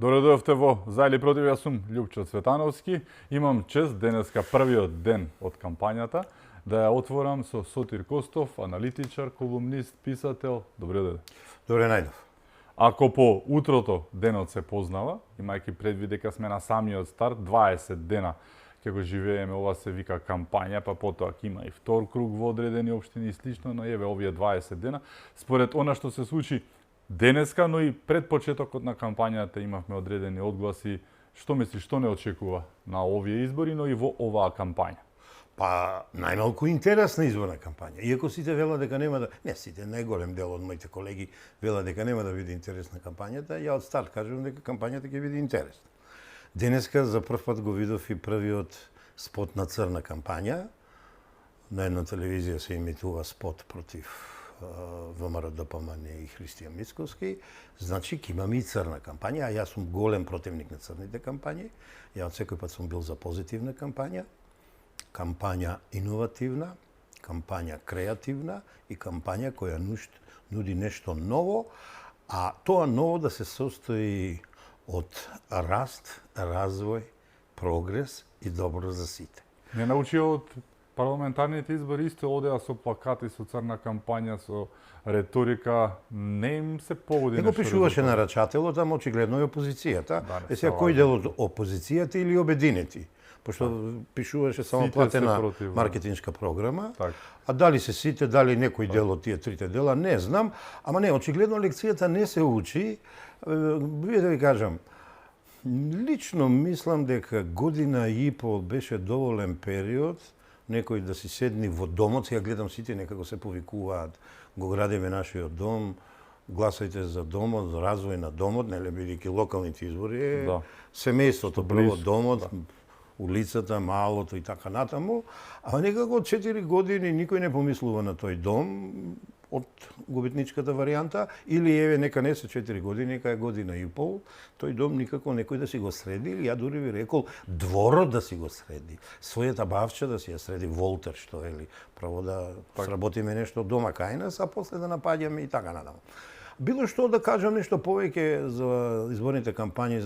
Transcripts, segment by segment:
Добре дојдовте во За или против, јас сум Љупчо Цветановски. Имам чест денеска првиот ден од кампањата да ја отворам со Сотир Костов, аналитичар, колумнист, писател. Добре дојде. Добре најдов. Ако по утрото денот се познава, имајќи предвид дека сме на самиот старт, 20 дена ќе го живееме, ова се вика кампања, па потоа ќе има и втор круг во одредени општини и слично, но еве овие 20 дена, според она што се случи денеска, но и пред почетокот на кампањата имавме одредени одгласи. Што мислиш, што не очекува на овие избори, но и во оваа кампања? Па, најмалку интересна изборна кампања. Иако сите велат дека нема да... Не сите, најголем дел од моите колеги велат дека нема да биде интересна кампањата, ја од старт кажувам дека кампањата ќе биде интересна. Денеска за прв пат го видов и првиот спот на црна кампања. На една телевизија се имитува спот против ВМРО ДПМН и Христијан Мицкоски. Значи, ќе имаме и црна кампања, а јас сум голем противник на црните кампањи. Ја од секој пат сум бил за позитивна кампања. Кампања иновативна, кампања креативна и кампања која нуди нешто ново, а тоа ново да се состои од раст, развој, прогрес и добро за сите. Не научи од парламентарните избори исто одеа со плакати, со црна кампања, со реторика, не им се погоди нешто. Него пишуваше на рачателот, ама очигледно и опозицијата. Сега кој дел од опозицијата или обединети? Пошто пишуваше само платена маркетиншка програма. Так. А дали се сите, дали некој дел од тие трите дела, не знам. Ама не, очигледно лекцијата не се учи. Вие да ви кажам, лично мислам дека година и пол беше доволен период некој да си седни во домот. Сега гледам сите некако се повикуваат, го градиме нашиот дом, гласајте за домот, за развој на домот, нели бидејќи локалните избори, семејството прво домот, улицата, малото и така натаму, а некако од 4 години никој не помислува на тој дом од губитничката варијанта, или еве нека не се 4 години, нека е година и пол, тој дом никако некој да си го среди, или ја дури ви рекол дворот да си го среди, својата бавча да си ја среди, Волтер што вели, право да сработиме нешто дома кај нас, а после да напаѓаме и така натаму. Било што да кажам нешто повеќе за изборните кампањи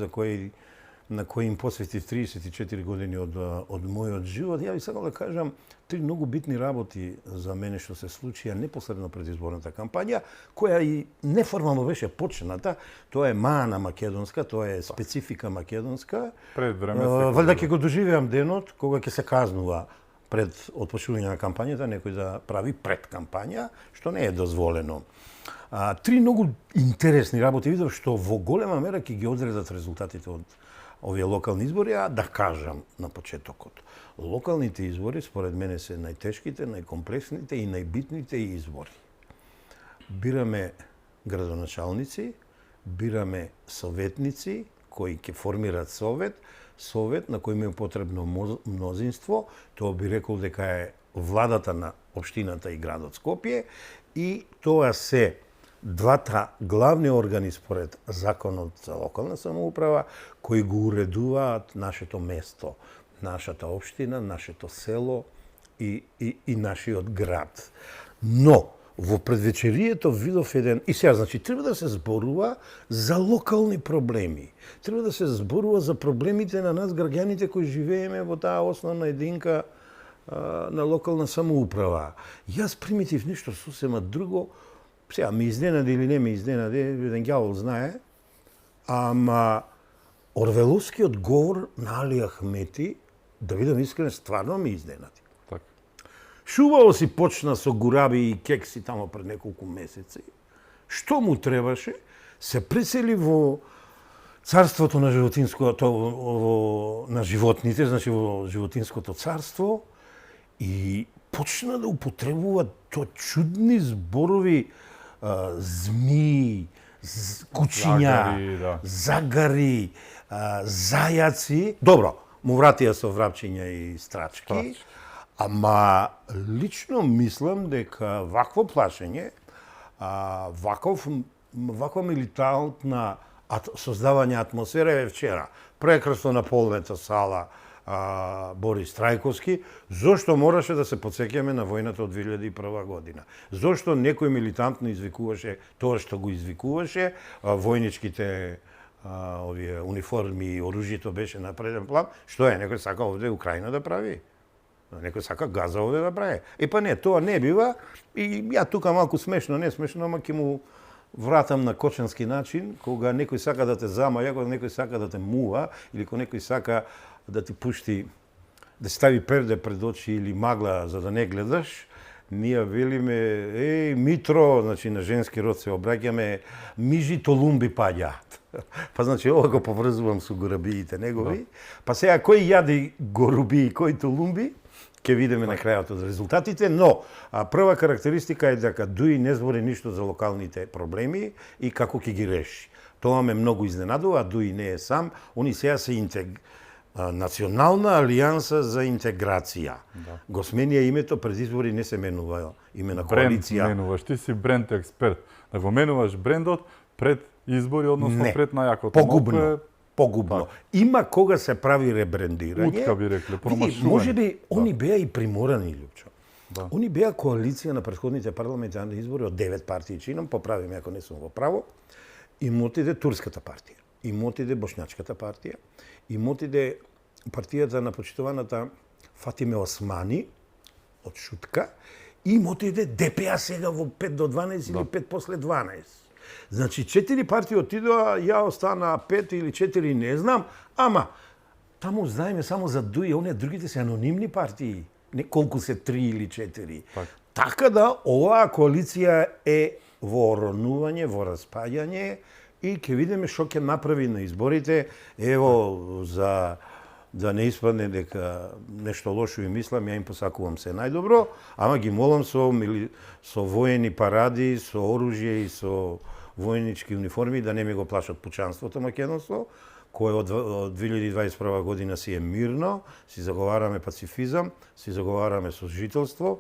на кои им посветив 34 години од мојот живот, ја би сакал да кажам три многу битни работи за мене што се случија непосредно пред изборната кампања, која и неформално беше почната. Тоа е маана македонска, тоа е специфика македонска. Пред време валјда ќе го доживеам денот кога ќе се казнува пред отпочнување на кампањата некој да прави пред кампања, што не е дозволено. Три многу интересни работи видов што во голема мера ќе ги одредат резултатите од овие локални избори, а да кажам на почетокот. Локалните избори, според мене, се најтешките, најкомплексните и најбитните избори. Бираме градоначалници, бираме советници, кои ќе формират совет на кој им е потребно мнозинство, тоа би рекол дека е владата на општината и градот Скопје, и тоа се двата главни органи според законот за локална самоуправа кои го уредуваат нашето место, нашата општина, нашето село и нашиот град. Но во предвечерието видов еден, и сега значи треба да се зборува за локални проблеми. Треба да се зборува за проблемите на нас граѓаните кои живееме во таа основна единка на локална самоуправа. Јас примитив нешто сосема друго. Сега, ми изненади или не ми изненади, еден ѓавол знае, ама орвеловскиот говор на Али Ахмети, да видам искрен, стварно ми изненади. Так. Шубаво си почна со гураби и кекси тамо пред неколку месеци. Што му требаше? Се пресели во царството на на животните, значи во животинското царство, и почна да употребува чудни зборови, змии, кучиња, загари, зајаци. Добро, му вратија со врапчиња и страчки, ама лично мислам дека вакво плашење, ваква милитантна создавање атмосфера е вчера. Прекрасно на полната сала Борис Трајковски, зошто мораше да се потсеќаме на војната од 2001 година? Зошто некој милитантно извикуваше тоа што го извикуваше, војничките овие униформи и оружјето беше на преден план, што е, некој сака овде Украина да прави. Некој сака Газа овде да прави. Па не, тоа не бива и ја тука малку смешно, не смешно, ама ќе му вратам на кочански начин, кога некој сака да те замаја, кога некој сака да те мува, или кога некој сака да ти пушти, да стави перде пред очи или магла за да не гледаш, ние велиме, Митро, значи на женски род се обраќаме, мижи толумби паѓаат. Па значи ова го поврзувам со горабиите негови. Па сега кој јади горуби и кој толумби, ќе видиме на крајот од резултатите, но прва карактеристика е дека Дуи не збори ништо за локалните проблеми и како ќе ги реши. Тоа ме многу изненадува, Дуи не е сам, они сега се Национална алијанса за интеграција. Да. Го сменија името, пред избори не се менува име на коалиција. Бренд менуваш, ти си бренд експерт. Да го менуваш брендот пред избори, односно не. Пред најакото. Погубно. Погубно. Има кога се прави ребрендирање. Утка би рекле, промашување. Може би они беа и приморани, Лјупчо. Да. Они беа коалиција на претходните парламентарни избори од 9 партии, чинам, поправиме ако не сум во право. Им отиде Турската партија, им отиде Бошњачката партија, им отиде партијата на почитуваната Фатиме Османи од Шутка, и им отиде ДПА сега во 5 до 12 или 5 после 12. Значи 4 партии отидоа, ја остана 5 или 4, не знам, ама таму знаеме само за Дуи, оние другите се анонимни партии, не колку се 3 или 4. Така да оваа коалиција е во оронување, во распаѓање и ќе видиме што ќе направи на изборите. Ево, за да не испадне дека нешто лошо и мислам, ја им посакувам се најдобро, ама ги молам со воени паради, со оружје и со војнички униформи да не ми го плашат пучанството македонство, кое од 2021 година си е мирно, си заговараме пацифизам, си заговараме сожителство,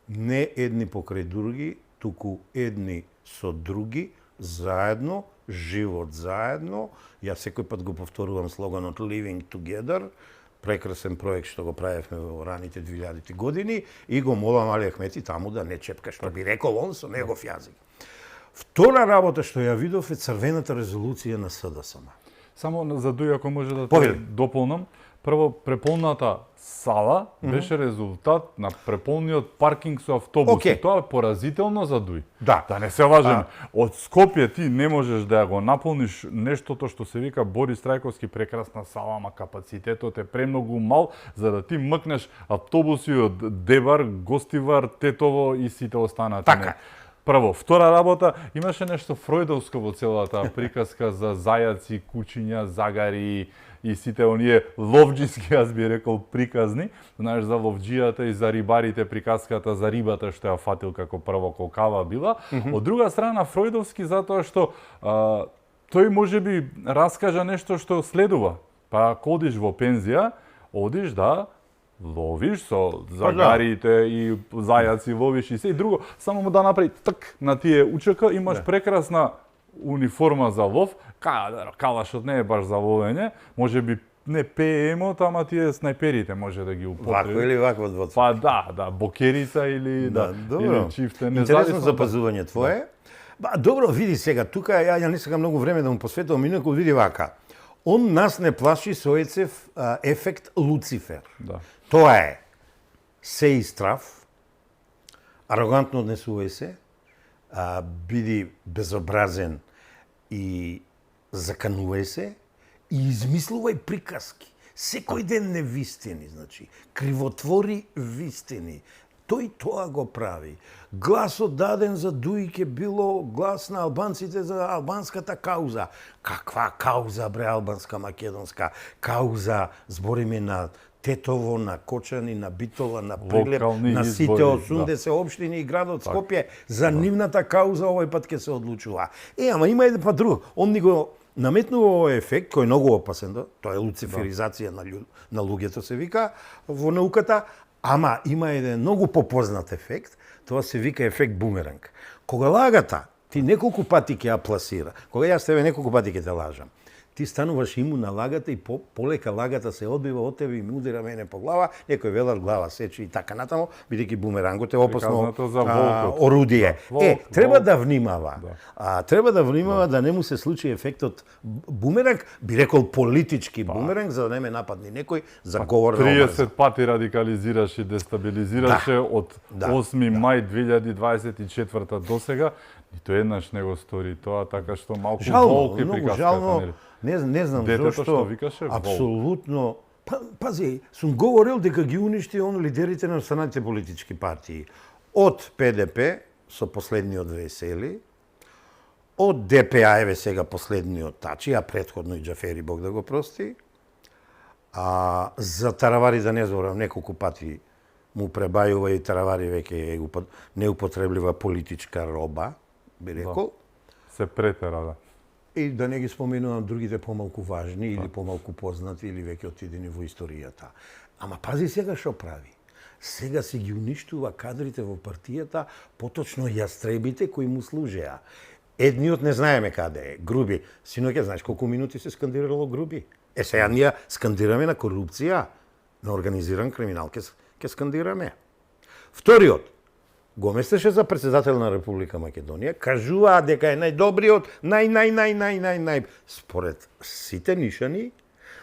не едни покрај други, туку едни со други, заедно, живот заедно. Ја секој пат го повторувам слоганот Living Together, прекрасен проект што го правевме во раните 2000-ти години и го молам Али Ахмети таму да не чепка, што би рекол он со негов јазик. Втора работа што ја видов е црвената резолуција на СДСМ. Само за Дуи, ако може да те дополнам, прво преполната сала беше резултат на преполниот паркинг со автобуси. Тоа е поразително за Дуи. Да не се лажеме. Од Скопје ти не можеш да го наполниш нештото што се вика Борис Трајковски прекрасна сала, ама капацитетот е премногу мал за да ти мкнеш автобуси од Дебар, Гостивар, Тетово и сите останати. Така. Прво, втора работа, имаше нешто фројдовско во целата приказка за зајаци, кучиња, загари и сите оние ловџиски, јас би рекол, приказни. Знаеш, за ловџијата и за рибарите, приказката за рибата што ја фатил како прво колкава била. Од друга страна, фројдовски затоа што тој можеби раскажа нешто што следува. Па ако одиш во пензија, одиш да ловиш со загарите и зајаци, ловиш и се и друго, само му да направи так на тие УЧК, имаш прекрасна униформа за лов, калашот не е баш за ловење, можеби не ПМ-от, ама тие снајперите може да ги употреби. Вако или вако од воцо? Па да, бокерица или или чифте, интересно запазување твое. Добро, види сега, тука ја не сакам многу време да му посветувам, инаку види вака. Он нас не плаши со ефект Луцифер. Да. Тоа е се и страв, арогантно однесувај се, биди безобразен и заканувај се и измислувај приказки. Секој ден невистини, значи, кривотвори вистини. Тој тоа го прави. Гласот даден за Дуи ке било глас на албанците за албанската кауза. Каква кауза, бре, албанска, македонска? Кауза, збориме на Тетово, на Кочани, на Битола, на Прилеп, на сите 80 општини и градот Скопје. За нивната кауза овој пат ќе се одлучува. Ама има еден пат друг. Он ни го наметнува овој ефект, кој е многу опасен, тоа е луциферизација на луѓето се вика во науката, ама има еден многу попознат ефект, тоа се вика ефект бумеранг. Кога лагата ти неколку пати ќе ја пласира, кога јас тебе неколку пати ќе те лажам, ти стануваш имун на лагата и полека лагата се одбива од тебе и ми удира мене по глава, некој велат глава сече и така натаму, бидејќи бумерангот е опасно орудие. Треба да внимава. Треба да внимава да не му се случи ефектот бумеранг, би рекол политички бумеранг, за да не ме нападне некој за говор на омраза. 30 пати радикализираше и дестабилизираше од 8 мај 2024 до сега. Нито еднаш не го стори тоа, така што малку волк е приказката. Жално, не знам зошто, викаше, апсолутно. Пази, сум говорил дека ги уништи лидерите на останатите политички партии. Од ПДП, со последниот Весели, од ДПА, еве сега последниот Тачи, а претходно и Џафери, Бог да го прости. За Таравари, да не зборам, неколку пати му пребајува и Таравари веќе неупотреблива политичка роба, би рекол. Се претера, да. И да не ги споменувам другите помалку важни или помалку познати или веќе отидени во историјата. Ама пази сега што прави. Сега се ги уништува кадрите во партијата, поточно јастребите кои му служеа. Едниот не знаеме каде е, Груби. Синоќе, знаеш колку минути се скандирало Груби? Сега ние скандираме на корупција, на организиран криминал, ке скандираме. Вториот, го местеше за председател на Република Македонија, кажуваа дека е најдобриот, нај, според сите нишани,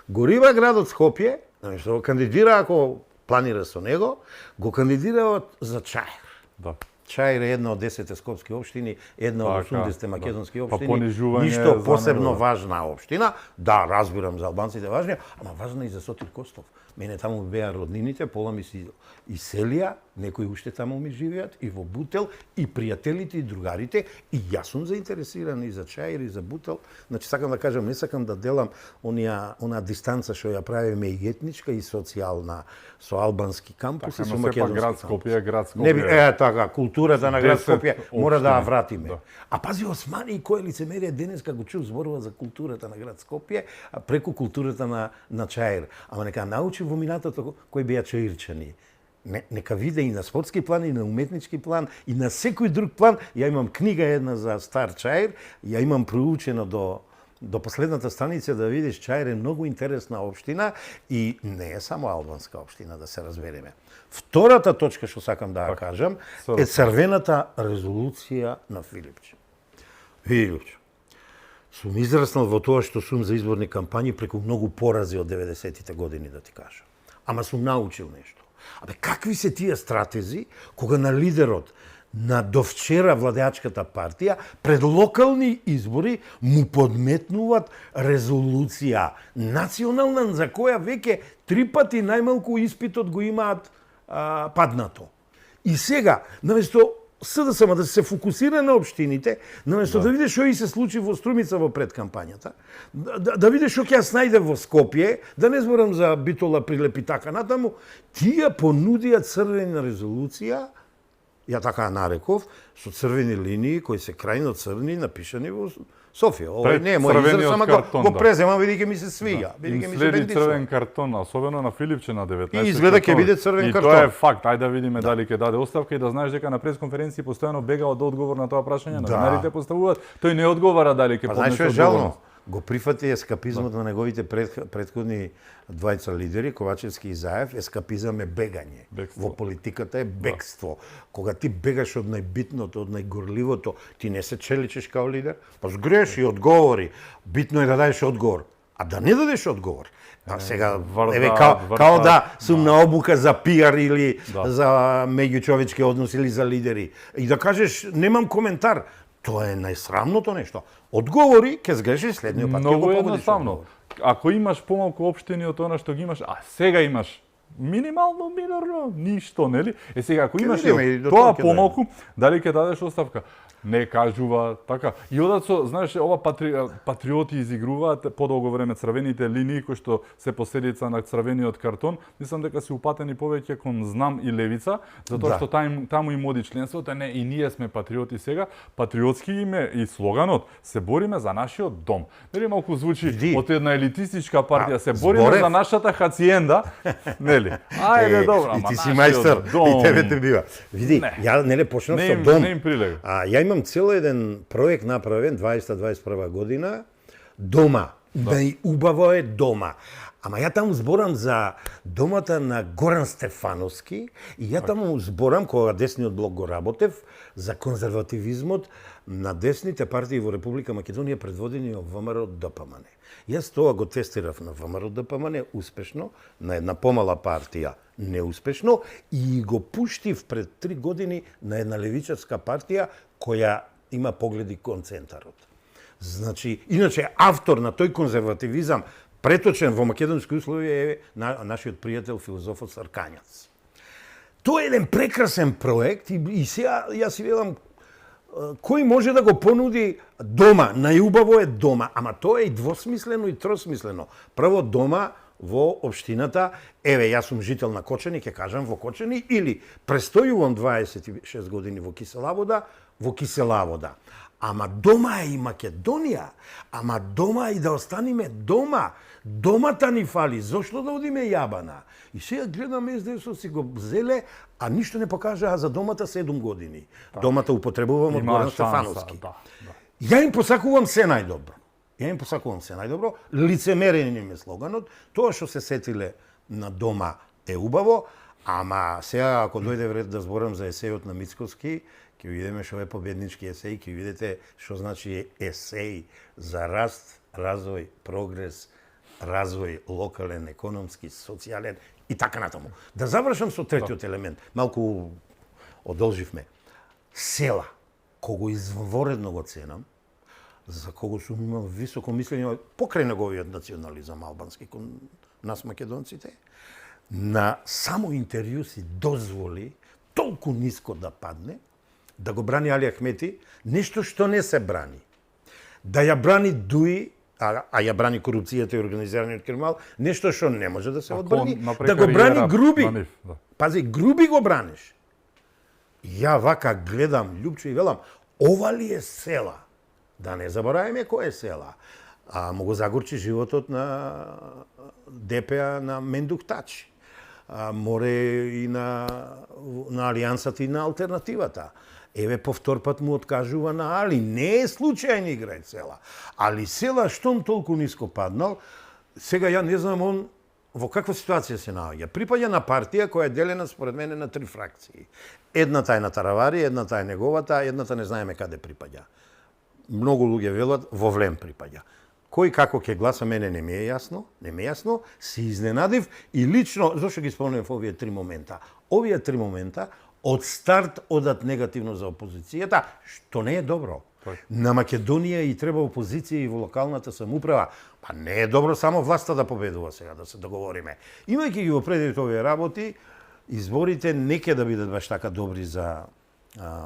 горива градот Скопје, што го кандидира, ако планира со него, го кандидира за Чаир. Да. Чаир е една од 10 скопски општини, една од 80 македонски општини, понижување ништо посебно него, важна општина. Да, разбирам за албанците важни, ама важна и за Сотир Костов. Мене таму беа роднините, пола ми си иселија, некои уште таму ми живеат, и во Бутел, и пријателите, и другарите, и јас сум заинтересиран и за Чаир, и за Бутел. Значи, сакам да кажам, не сакам да делам онаа дистанца што ја правиме и етничка, и социјална, со албански кампус и со македонски кампус. Град Скопје. Не би, така, културата на град Скопје мора да ја вратиме. Да. А пази, Османи и кој лицемерие денеска го чув зборува за културата на град Скопје, а преку културата на Чаир. Ама нека научи во минатото кои беа чаирчани. Нека виде и на спортски план, и на уметнички план, и на секој друг план. Ја имам книга една за Стар Чаир, ја имам проучено до последната страница да видиш. Чаир е многу интересна општина и не е само албанска општина, да се разбереме. Втората точка што сакам да ја кажам е црвената резолуција на Филипче. Филипче, сум израснал во тоа што сум за изборни кампањи преку многу порази од 90-тите години, да ти кажам. Ама сум научил нешто. Абе, какви се тие стратези кога на лидерот на довчера владеачката партија пред локални избори му подметнуваат резолуција национална за која веќе 3 пати најмалку испитот го имаат паднато. И сега, наместо СДСМ да се фокусира на општините, наместо да видиш што и се случи во Струмица во предкампањата, да видиш што ќе ја снајде во Скопје, да не зборам за Битола, Прилеп и така натаму, тие понудија црвена резолуција, ја така нареков, со црвени линии кои се крајно црни напишани во Софија. Ова не е мој израз, ама го преземам, бидејќи ми се свиѓа. Им следи црвен картон, особено на Филипче на 19. И изгледа ќе биде црвен картон. И тоа е факт. Ајде да видиме дали ќе даде оставка и да знаеш дека на пресконференции постојано бега од одговор на тоа прашање, новинарите поставуваат, тој не одговара дали ќе поднесе одговорност. Го прифати ескапизмот на неговите предходни двајца лидери, Ковачевски и Заев. Ескапизам е бегање. Во политиката е бегство. Кога ти бегаш од најбитното, од најгорливото, ти не се челичеш као лидер, па сгреши, одговори. Битно е да дадеш одговор. А да не дадеш одговор, сега, еве, као да сум на обука за пиар или за меѓучовечки односи или за лидери. И да кажеш, немам коментар. Тоа е најсрамното нешто. Одговори, ќе сгрешиш следниот пат. Многу едноставно. Ако имаш помалку општини од тоа што ги имаш, а сега имаш минимално, минорно, ништо, нели? Сега, ако имаш тоа помалку, дали ќе дадеш оставка? Не кажува така. И одат знаеш, ова патриоти изигруваат подолго време црвените линии кои што се последица на црвениот картон. Мислам дека се упатени повеќе кон Знам и Левица, затоа што таму им оди членството, не, и ние сме патриоти сега. Патриотски име и слоганот се бориме за нашиот дом. Нели малку звучи од една елитистичка партија, се бориме за нашата хациенда, нели? Ајде, добро, и ти си мајстор, и тебе те бива. Види, ја нели почнав со дом. Не им прилега. Ја имам цел еден проект направен 2021 година, дома Најубаво е дома. Ама ја таму зборам за домата на Горан Стефановски и ја таму зборам, кога десниот блок го работев, за конзервативизмот на десните партии во Република Македонија предводени од ВМРО ДПМН. Јас тоа го тестирав на ВМРО ДПМН успешно, на една помала партија неуспешно и го пуштив пред 3 години на една левичарска партија која има погледи кон центарот. Значи, иначе автор на тој конзервативизам преточен во македонски услови е нашиот пријател филозофот Саркањац. Тоа е еден прекрасен проект и сега јас си велам кој може да го понуди дома, најубаво е дома, ама тоа е и двосмислено и тросмислено. Прво дома во општината, еве јас сум жител на Кочани, ќе кажам во Кочани, или престојувам 26 години во Киселавода. Ама дома е и Македонија, ама дома е и да останеме дома. Домата ни фали, зошто да одиме Јабана? И сега гледам СДС си го зеле, а ништо не покажаа за домата 7 години. Домата употребувам од Горан Стефановски. Ја им посакувам се најдобро. Лицемерен им е слоганот. Тоа што се сетиле на дома е убаво, ама сега ако дојде ред да зборам за есејот на Мицкоски, ќе видиме што е победнички есеј, ќе видите што значи есеј за раст, развој, прогрес, развој локален, економски, социјален и така натаму. Да завршам со третиот елемент. Малку одолживме. Села, кого изворедно го ценам, за кого сум имал високо мислење покрај неговиот национализам албански кон нас македонците, на само интервју си дозволи толку ниско да падне, да го брани Али Ахмети, нешто што не се брани. Да ја брани Дуи, а ја брани корупцијата и организираниот криминал, нешто што не може да се одбрани, да го брани Груби. Пази, Груби го браниш. Ја вака гледам Лјупчо и велам, ова ли е села? Да не забораваме кој е села. Му го загорчи животот на ДПА на Мендук Тачи. Море и на Алијансата и на Алтернативата. Еве повтор пат му откажува на Али. Не е случајни играј села. Али села штом толку ниско паднал, сега ја не знам он во каква ситуација се наоѓа. Припаѓа на партија која е делена според мене на 3 фракции. Едната е на Таравари, едната е неговата, едната не знаеме каде припаѓа. Многу луѓе велат во Влем припаѓа. Кој како ќе гласа, мене не ми е јасно, се изненадив и лично, зашто ги спомнувам овие 3 момента? Овие 3 момента од старт одат негативно за опозицијата, што не е добро. На Македонија и треба опозиција и во локалната самоуправа. Па не е добро само власта да победува сега, да се договориме. Имајќи ги во предвид овие работи, изборите не ќе да бидат баш така добри за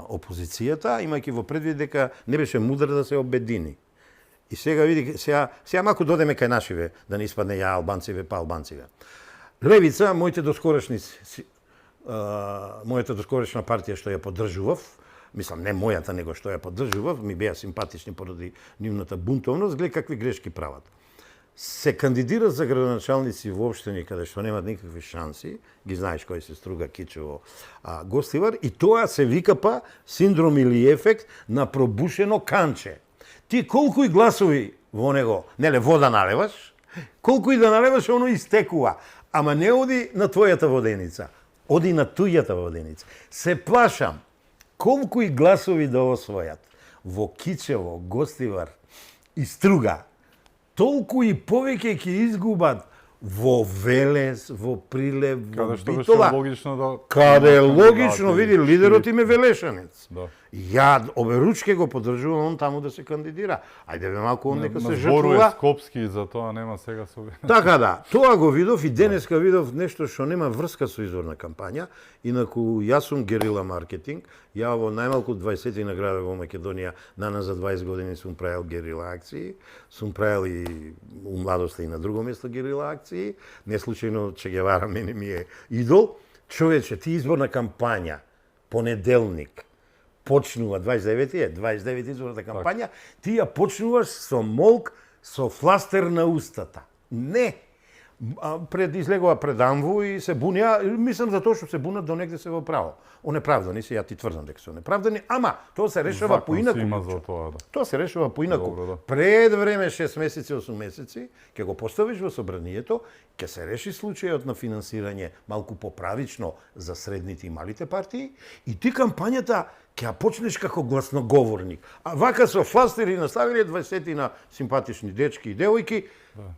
опозицијата, имајќи во предвид дека не беше мудро да се обедини. И сега види, сега малку додеме кај нашиве, да не испадне ја албанциве па албанциве. Левица, мојата доскорешна партија што ја поддржував, мислам не мојата, него што ја поддржував, ми беа симпатични поради нивната бунтовност, гледа какви грешки прават. Се кандидира за градоначалници во општини каде што немат никакви шанси, ги знаеш кој се Струга, Кичево, Гостивар, и тоа се вика па синдром или ефект на пробушено канче. Ти колку и гласови во него, неле вода налеваш, колку и да налеваш, оно истекува, ама не оди на твојата воденица, оди на тујата воденица. Се плашам, колку и гласови да освојат во Кичево, Гостивар и Струга, толку и повеќе ќе изгубат во Велес, во Прилеп, во Битола. Каде е логично, види, лидерот им е велешанец. Ја оберучке го поддржувам он таму да се кандидира. Ајде бе малку он нека се жртвува. Зборува Скопски, за тоа нема сега со. Така да, тоа го видов и денеска видов нешто што нема врска со изворна кампања. Инаку јас сум герила маркетинг. Ја во најмалку 20 награди во Македонија, за 20 години сум правил герила акции. Сум правил и у младоста и на друго место герила акции. Не случајно Че Гевара мене ми е идол. Човече, ти изборна кампања, понеделник, почнува 29 изборната кампања, ти ја почнуваш со молк, со фластер на устата. Не. Пред излегува пред Амву и се бунија, мислам за тоа што се бунат до негде се во право. Онеправдани се, ја ти тврдам дека се онеправдани, ама тоа се решава поинаку. Има за тоа, да. Тоа се решава поинаку. Добро, да. Пред време 6 месеци, 8 месеци, ќе го поставиш во собранието, ќе се реши случајот на финансирање малку поправично за средните и малите партии и ти кампањата ќе ја почнеш како гласноговорник. А вака со фластери наставиле 20 на симпатични дечки и девојки. Да.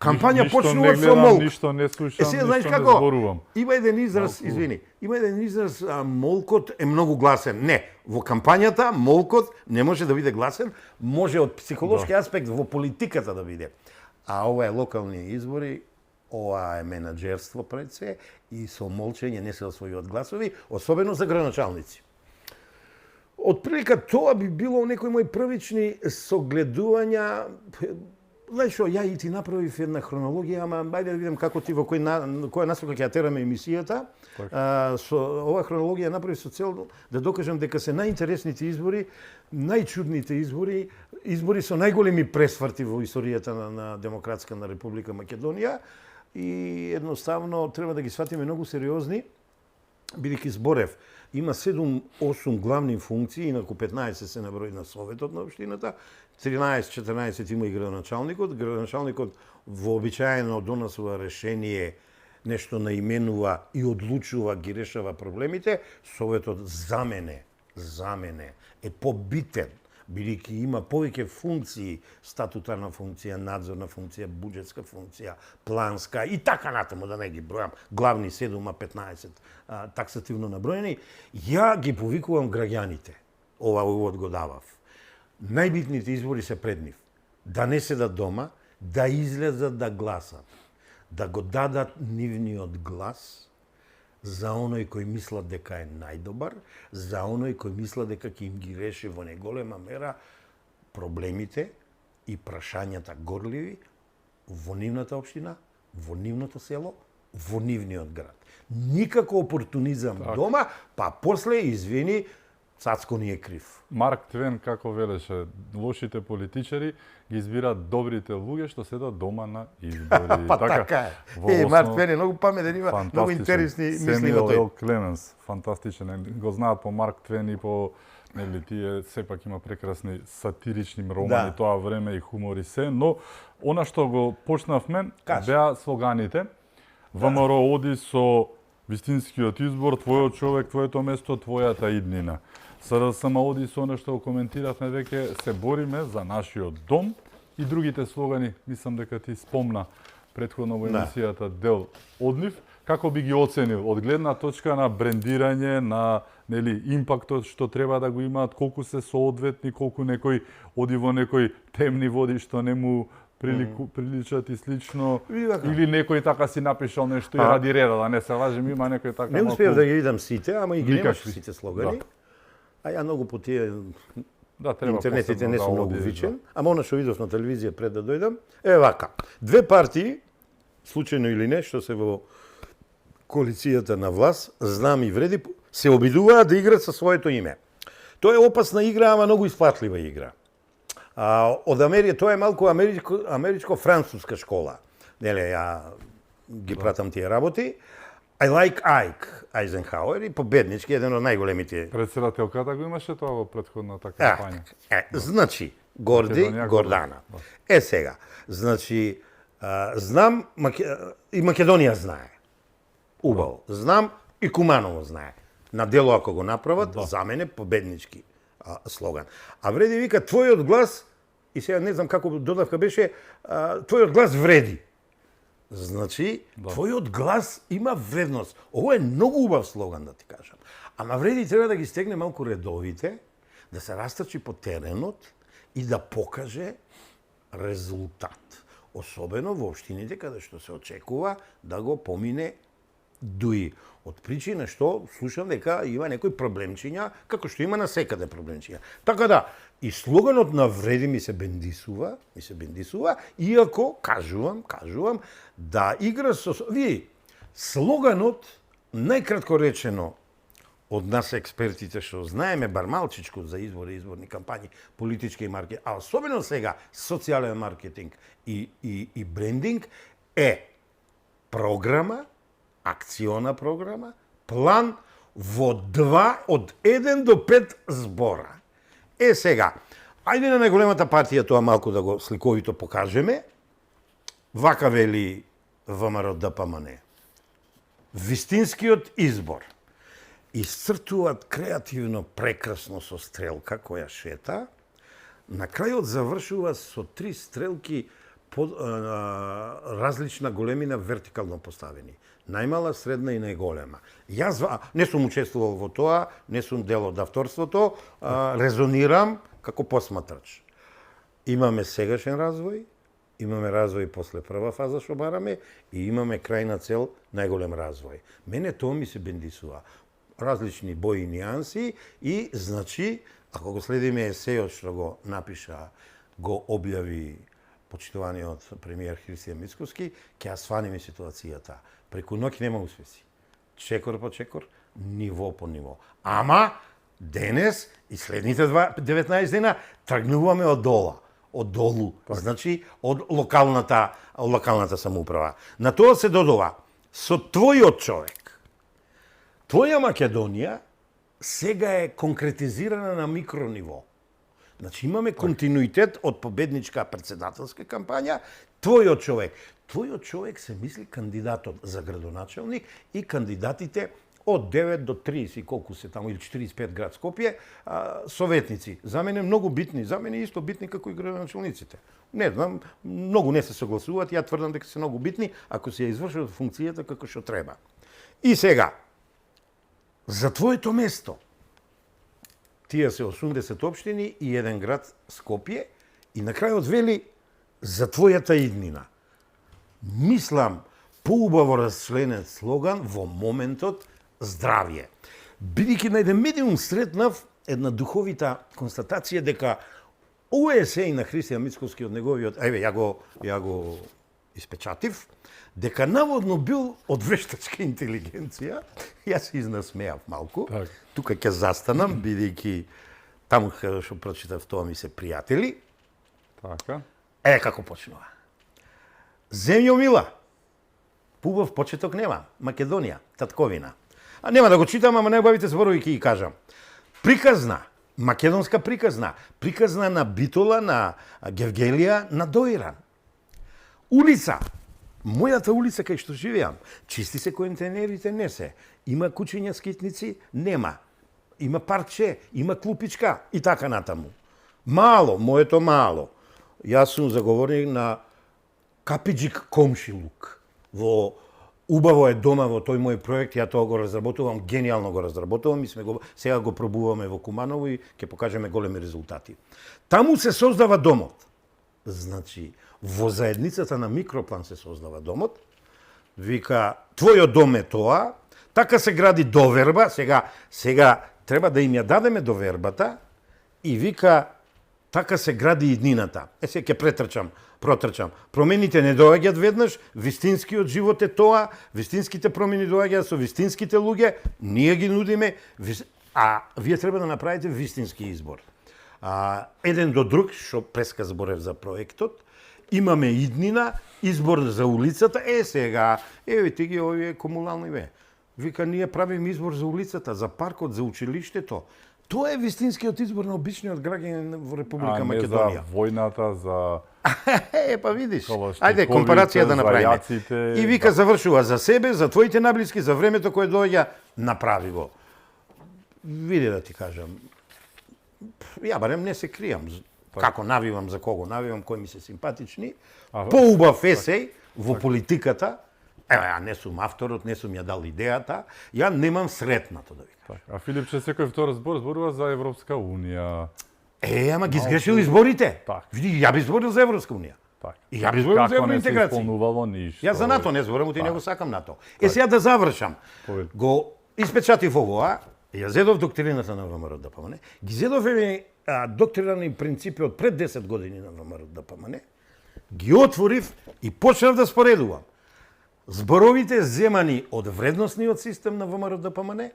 Кампања Ништо почнува не со гледам, молк. ништо не слушам, Сега ништо знаеш не како? зборувам. Има еден израз, извини, има еден израз, молкот е многу гласен. Не, во кампањата молкот не може да биде гласен, може од психолошки аспект во политиката да биде. А ова е локални избори, ова е менаџерство пред се и со молчење не се освојуваат гласови, особено за градоначалници. Отприлика тоа би било некои мои првични согледувања. Знаеш што, ја и ти направив една хронологија, ама ајде да видам како ти во која насока ќе ја тераме емисијата. Со оваа хронологија направив со цел да докажам дека се најинтересните избори, најчудните избори, избори со најголеми пресврти во историјата на Демократска на Република Македонија и едноставно треба да ги сватиме многу сериозни, бидејќи зборев, има 7-8 главни функции, инаку 15 се наброи на Советот на општината, 13-14 има и градоначалникот. Градоначалникот вообичаено донесува решение, нешто наименува и одлучува, ги решава проблемите. Советот за мене е побитен, бидејќи има повеќе функции, статутарна функција, надзорна функција, буџетска функција, планска и така натаму, да не ги бројам, главни 7-15 таксативно наброени. Ја ги повикувам граѓаните. Ова увод го давав. Најбитните избори се пред нив. Да не седат дома, да излезат да гласат, да го дадат нивниот глас за оној кој мислат дека е најдобар, за оној кој мислат дека ќе им ги реши во неголема мера проблемите и прашањата горливи во нивната општина, во нивното село, во нивниот град. Никако опортунизам дома, па после, извини, Цацко ни е крив. Марк Твен, како велеше, лошите политичари ги избираат добрите луѓе што седат дома на избори. Па така е. Марк Твен е многу паметен, има многу интересни мисли во тој. Сэмюел Л. Клеменс, фантастичен. Го знаат по Марк Твен и по тие сепак има прекрасни сатирични романи тоа време и хумор и се, но она што го почнав мен беа слоганите. ВМРО оди со вистинскиот избор, твојот човек, твоето место, твојата иднина. СДСМ оди со она што го коментиравме веќе, се бориме за нашиот дом и другите слогани, мислам дека ти спомна претходно во емисијата дел од нив, како би ги оценил од гледна точка на брендирање, на импактот што треба да го имаат, колку се соодветни, колку некој оди во некој темни води што не му приличат и слично, или некој така си напишал нешто и ради реда, да не се лажем, има некој така не успеав да ги видам сите, ама и ги немаш сите слогани. А ја многу по тие интернетите не сум многу вичен, ама она што видов на телевизија пред да дојдам, е вака. Две партии, случајно или не, што се во коалицијата на власт, знам и вреди, се обидуваат да играат со своето име. Тоа е опасна игра, ама многу исплатлива игра. Од Америја, тоа е малку америчко-француска школа. Неле, ја ги пратам тие работи. I like Ike Eisenhower и победнички, еден од најголемите. Председателката го имаше тоа во претходната кампања. Значи, Гордана. Сега, значи, знам, и Македонија знае. Убаво. Знам и Куманово знае. На дело ако го направат, за мене победнички слоган. А вреди вика, твојот глас, и сега не знам како додавка беше, твојот глас вреди. Значи, твојот глас има вредност. Ово е многу убав слоган, да ти кажам. Ама вреди треба да ги стегне малку редовите, да се растрчи по теренот и да покаже резултат. Особено во општините каде што се очекува да го помине дуи. Од причина што слушам дека има некои проблемчиња, како што има на секаде проблемчиња. Така да, и слоганот на вреди ми се бендисува, иако, кажувам, да игра со... Слоганот, најкратко речено, од нас експертите што знаеме бар малчичко за изборни кампањи, политички маркетинг, а особено сега социјален маркетинг и брендинг, е програма, акциона програма, план во 2 од 1 до 5 збора. Сега, ајде на најголемата партија тоа малку да го сликовито покажеме. Вака вели ВМРО ДПМН. Вистинскиот избор. Исцртуваат креативно, прекрасно со стрелка која шета. На крајот завршува со 3 стрелки различна големина вертикално поставени. Најмала, средна и најголема. Јас не сум учествувал во тоа, не сум дел од авторството, резонирам како посматрач. Имаме сегашен развој, имаме развој после прва фаза што бараме и имаме крајна цел најголем развој. Мене тоа ми се бендисува. Различни бои и нијанси и значи, ако го следиме есејот што го напиша, го објави почитуваниот премиер Христијан Мицкоски, ќе ја сваниме ситуацијата. Преку ноќ нема успеси. Чекор по чекор, ниво по ниво. Ама, денес и следните 19 дена тргнуваме од дола. Од долу, значи од локалната самоуправа. На тоа се додава со твојот човек. Твоја Македонија сега е конкретизирана на микрониво. Значи имаме континуитет од победничка председателска кампања, твојот човек се мисли кандидатот за градоначелник и кандидатите од 9 до 30, колку се таму, или 45 град Скопје, советници. За мене многу битни, за мене исто битни како и градоначелниците. Не знам, многу не се согласуваат, ја тврдам дека се многу битни, ако се ја извршат функцијата како што треба. И сега, за твоето место, тие се 80 општини и еден град Скопје, и на крајот вели за твојата иднина. Мислам, поубаво расчленет слоган во моментот здравје. Бидејќи на еден медиум сретнав една духовита констатација дека овој есеј на Христијан Мицкоски од неговиот, ја го испечатив, дека наводно бил од вештачка интелигенција. Јас се изнасмеав малку. Так. Тука ќе застанам, бидејќи таму што прочитав тоа ми се пријатели. Така. Како почнува. Земјо мила, пубав почеток нема. Македонија, татковина. А нема да го читам, ама најубавите зборови ќе ги кажам. Приказна, македонска приказна на Битола, на Гевгелија, на Доиран. Улица, мојата улица кај што живеам, чисти се контейнерите, не се. Има кучиња скитници, нема. Има паркче, има клупичка и така натаму. Мало, моето мало. Јас сум заговорник на Капиџик комшилук. Убаво е дома во тој мој проект, ја тоа го разработувам, генијално го разработувам и сега го пробуваме во Куманово и ќе покажеме големи резултати. Таму се создава домот. Значи, во заедницата на микроплан се создава домот. Вика, твојот дом е тоа, така се гради доверба, сега треба да им ја дадеме довербата и вика, така се гради иднината. Сега ќе протрчам. Промените не доаѓаат веднаш, вистинскиот живот е тоа, вистинските промени доаѓаат со вистинските луѓе, ние ги нудиме, а вие треба да направите вистински избор. Еден до друг, што преска зборев за проектот, имаме иднина, избор за улицата, сега, ти ги овие комунални Вика, ние правиме избор за улицата, за паркот, за училиштето. Тоа е вистинскиот избор на обичниот граѓанин во Република Македонија. А не за војната, за... Па видиш, ајде компарација да направиме. И вика, завршува за себе, за твоите наблиски, за времето кое доаѓа, направи го. Види да ти кажам, ја барем не се кријам, како навивам, за кого навивам, кои ми се симпатични, поубав есеј во политиката. Ја не сум авторот, не сум ја дал идејата, ја немам сретнато да ви кажам. А Филипче секој втор зборува за Европска Унија. Ама ги сгрешил изборите. Так. Види, ја би зборил за Европска Унија. Так. И ја би зборил за евроинтеграција. Како не се исполнувало ништо. Јас за НАТО не зборам, не го сакам НАТО. Сега да завршам. Го испечатив овоа, ја зедов доктрината на ВМРО ДПМН, ги зедов доктринарни принципи од пред 10 години на ВМРО ДПМН, ги отворив и почнав да споредувам. Зборовите земани од вредносниот систем на ВМРО ДПМН,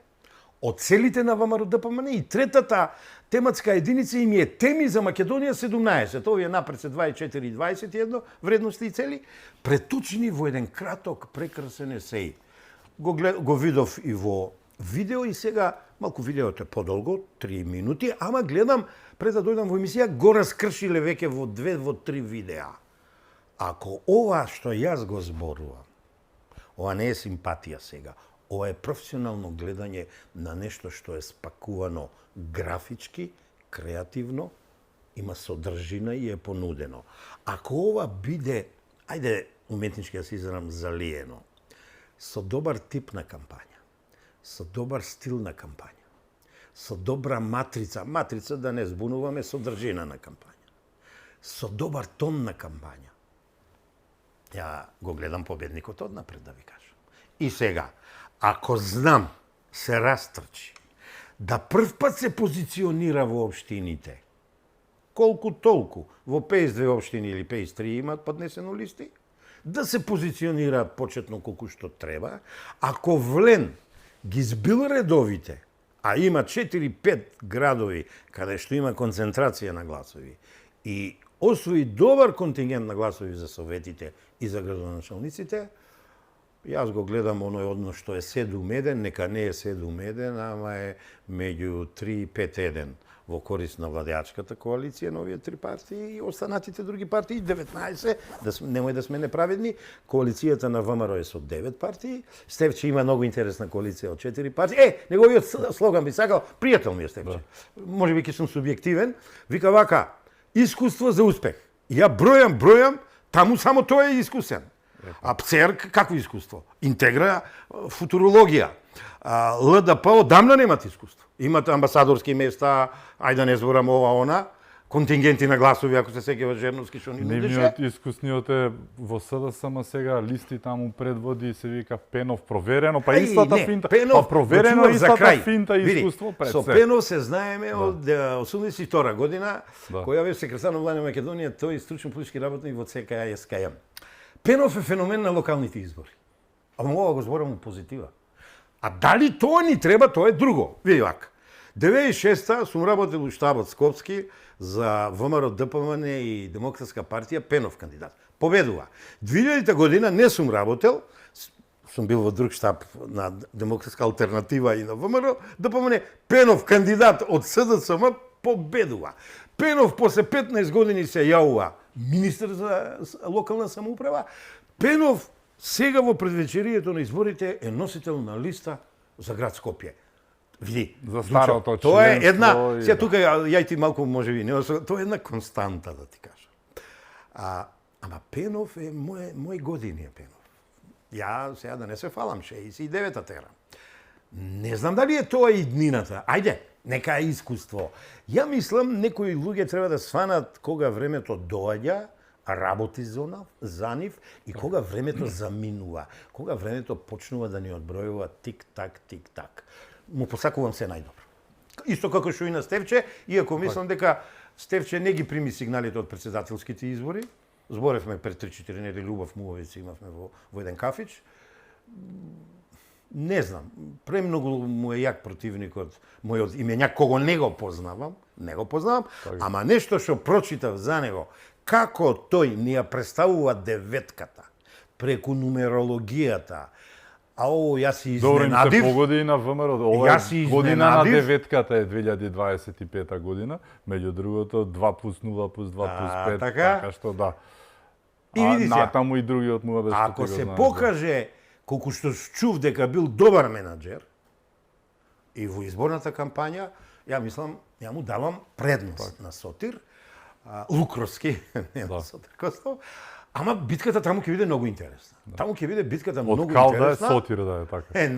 од целите на ВМРО-ДПМН и третата тематска единица им е теми за Македонија 17. Овие напред се 24 и 21 вредности и цели, преточени во еден краток прекрасен есеј. Го видов и во видео и сега малку видеото е подолго, 3 минути, ама гледам пред да дојдам во емисија го раскршиле веќе во 2-3 видеа. Ако ова што јас го зборувам, ова не е симпатија сега, ова е професионално гледање на нешто што е спакувано графички, креативно, има содржина и е понудено. Ако ова биде, ајде уметнички да се изразам, залиено, со добар тип на кампања, со добар стил на кампања, со добра матрица да не збунуваме, содржина на кампања, со добар тон на кампања, ја го гледам победникот однапред, да ви кажам. И сега, ако знам, се растрчи, да прв пат се позиционира во општините, колку толку, во 52 општини или 53 имат поднесено листи, да се позиционира почетно колку што треба, ако влен ги збил редовите, а има 4-5 градови каде што има концентрација на гласови и освои добар контингент на гласови за советите и за градоначалниците, јас го гледам оној однос што е 7-1, нека не е 7-1, ама е меѓу 3-5-1 во корист на владеачката коалиција на овие три партии и останатите други партии, 19, немој да сме неправедни, коалицијата на ВМРО е со 9 партии, Стефче има многу интересна коалиција од 4 партии. Неговиот слоган би сакал, пријател ми е Стефче, може би ќе сум субјективен, вика вака, искуство за успех. Ја бројам, таму само тој е искусен. А ПЦР какво искуство? Интегра футурологија. ЛДП одамна немат искуство. Имат амбасадорски места, ајде да не зборам ова она, контингенти на гласови, ако се сеќава Жерновски што ни нудеше. Нивниот искусниот е во СДСМ сега листи таму предводи се вика Пенов проверено, па истата финта, па проверено истата финта и искуство пред се. Со Пенов се знаеме од 82 година, која беше секретар на Влада на Македонија, тој стручен политички работник во ЦК СКМ. Пенов е феномен на локалните избори. Ама ова го зборам у позитива. А дали тоа ни треба, тоа е друго. Види вака. 96-та сум работел у штабот Скопски за ВМРО, ДПМН и Демократска партија, Пенов кандидат. Победува. 2000 година не сум работел, сум бил во друг штаб на Демократска алтернатива и на ВМРО, ДПМН, Пенов кандидат од СДСМ победува. Пенов после 15 години се јавува министер за локална самоуправа. Пенов сега во предвечерието на изборите е носител на листа за град Скопје. Види, за старото членство. Тоа е една, сега тука ја и ти малку можеби, не, тоа е една константа, да ти кажам. Ама Пенов е мој години е Пенов. Ја сега да не се фалам, 69-та терам. Не знам дали е тоа и днината. Ајде, нека е искуство. Ја мислам, некои луѓе треба да сванат кога времето доаѓа, работи за нив и кога времето заминува. Кога времето почнува да ни одбројува тик-так, тик-так. Му посакувам се најдобро. Исто како што и на Стефче, иако мислам дека Стефче не ги прими сигналите од председателските избори. Зборевме пред 3-4 недели, Љубов Мувовиц имавме во еден кафич. Не знам, премногу му е јак противникот мојот имењак, кого не го познавам, ама нешто што прочитав за него, како тој ни ја представува деветката, преку нумерологијата, јас се изненадив. Добро, им се погоди и на ВМРО. Ова година на деветката е 2025 година, меѓу другото 2 плюс 0 плюс 2 плюс 5, така што да. И види се, натаму и другиот му беше. Ако се покаже колку што чув дека бил добар менаџер и во изборната кампања, ја мислам, ја му давам предност на Сотир, Лукровски, не на Сотир Костов, ама битката таму ќе биде многу интересна. Таму ќе биде битката многу интересна. Од Кал да е Сотир, да е така.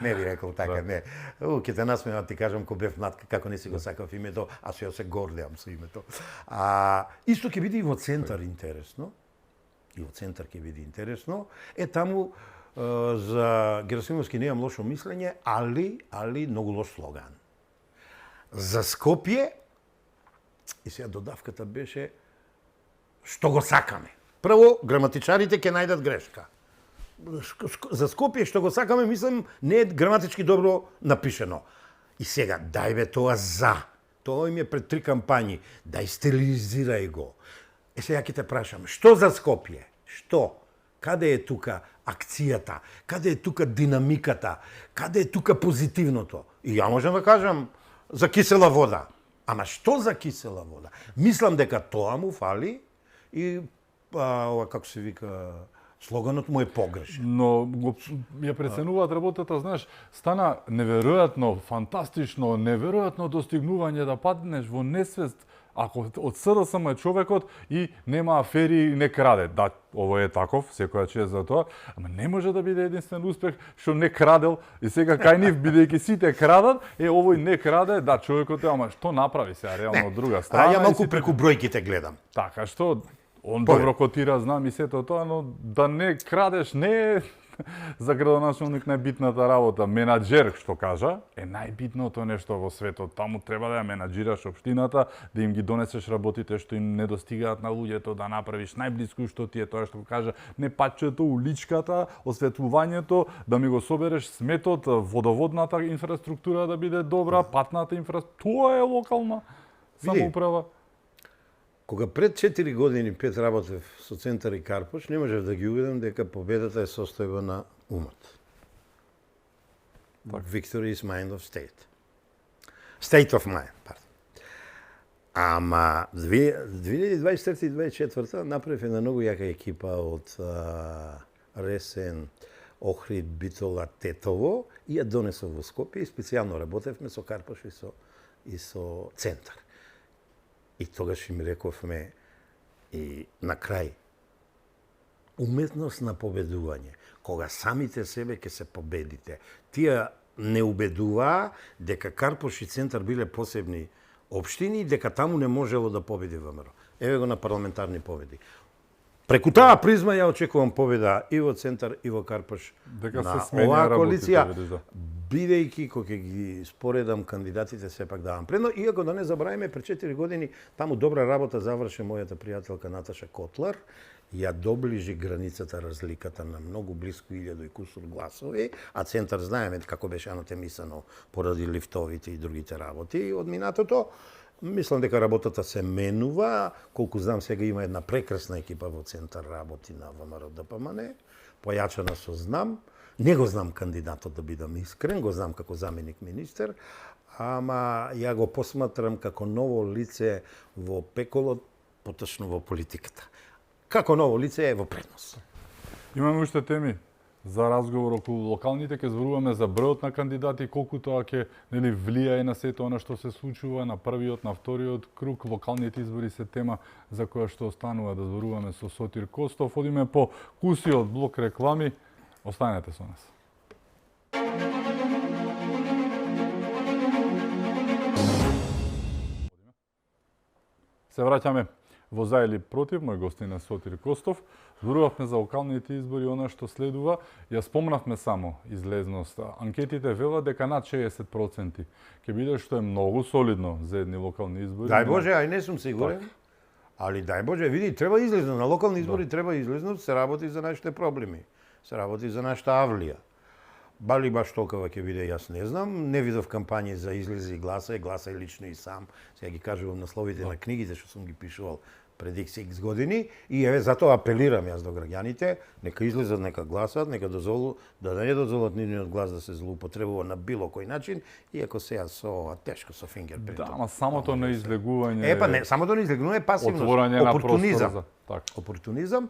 Не би рекол така, не. Ќе те насмеам, ти кажам, ко бев млад, како не си го сакав името, а се се гордеам со името. Исто ќе биде и во центар интересно. И во центар ќе биде интересно. Таму за Герасимовски немам лошо мислење, али многу лош слоган. За Скопје, и сега додавката беше што го сакаме. Прво, граматичарите ќе најдат грешка. за Скопје што го сакаме, мислам, не е граматички добро напишено. И сега, дај бе тоа за. Тоа им е пред 3 кампањи. Дај стилизирај го. Сега ќе те прашам, што за Скопје? Што? Каде е тука акцијата? Каде е тука динамиката? Каде е тука позитивното? И ја можам да кажам за кисела вода. Ама што за кисела вода? Мислам дека тоа му фали и ова како се вика, слоганот му е погрешен. Но ја преценуваат работата, знаеш, стана неверојатно, фантастично, неверојатно достигнување да паднеш во несвест ако од СДСМ е човекот и нема афери и не краде. Да, ово е таков, секоја чест за тоа, ама не може да биде единствен успех што не крадел и сега кај нив бидејќи сите крадат, овој не краде, да, човекот е, ама што направи сега реално од друга страна? Ја малку преку бројките гледам. Така што он добро котира, знам и сето тоа, но да не крадеш не е за градоначалник најбитната работа. Менаџер, што кажа, е најбитното нешто во светот. Таму треба да ја менаџираш општината, да им ги донесеш работите што им не достигаат на луѓето, да направиш најблиску што ти е тоа што кажа, не патчето, уличката, осветлувањето, да ми го собереш сметот, водоводната инфраструктура да биде добра, патната инфраструктура, тоа е локална самоуправа. Кога пред 4 години 5 работев со Центар и Карпош, не можев да ги увидам дека победата е состојба на умот. Victory is mind of state. State of mind, pardon. Ама 2023 и 2024 направив една многу јака екипа од Ресен, Охрид, Битола, Тетово и ја донесов во Скопје и специјално работевме со Карпош и со Центар. И тогаш им рековме и на крај уметност на победување, кога самите себе ќе се победите. Тие не убедуваа дека Карпош и Центар биле посебни општини и дека таму не можело да победи ВМРО. Еве го на парламентарни победи. Преку таа призма ја очекувам победа и во Центар и во Карпош дека на се сменја оваа коалиција, бидејќи кога ќе ги споредам кандидатите сепак давам предност, иако да не забравиме пред 4 години таму добра работа заврши мојата пријателка Наташа Котлар, ја доближи границата, разликата на многу блиску 1000 и кусур гласови, а Центар знаеме како беше анатемисано поради лифтовите и другите работи од минатото. Мислам дека работата се менува, колку знам сега има една прекрасна екипа во Центар работи на ВМРО ДПМН, појачана со знам. Не го знам кандидатот, да бидам искрен, го знам како заменик министер, ама ја го посматрам како ново лице во пеколот, поточно во политиката. Како ново лице е во предност. Имаме уште теми за разговор околу локалните, ќе зборуваме за бројот на кандидати, колку тоа ќе влијае на сето она што се случува на првиот, на вториот круг. Локалните избори се тема за која што останува да зборуваме со Сотир Костов. Одиме по кусиот блок реклами. Останете со нас. Се враќаме во за или против, мој гостин е Сотир Костов. Зборувавме за локалните избори, она што следува. Ја спомнавме само излезност. Анкетите велат дека над 60% ќе биде, што е многу солидно за едни локални избори. Дај Боже, ај не сум сигурен. Али дај Боже, види, треба излезно. На локални избори треба излезно, се работи за нашите проблеми. Се работи за нашата авлија. Бали баш толкова ќе биде, јас не знам. Не видов кампањи за излези и гласај лично и сам. Сега ги кажувам насловите на книгите што сум ги пишувал пред X години и еве затоа апелирам јас до граѓаните, нека излезат, нека гласат, нека дозволат да не дозволат нивниот глас да се злоупотребува на било кој начин, иако сега со ова тешко со фингерпринт. Да, ама самото неизлегување. Не, самото неизлегување е пасивност, опортунизам. Опортунизам.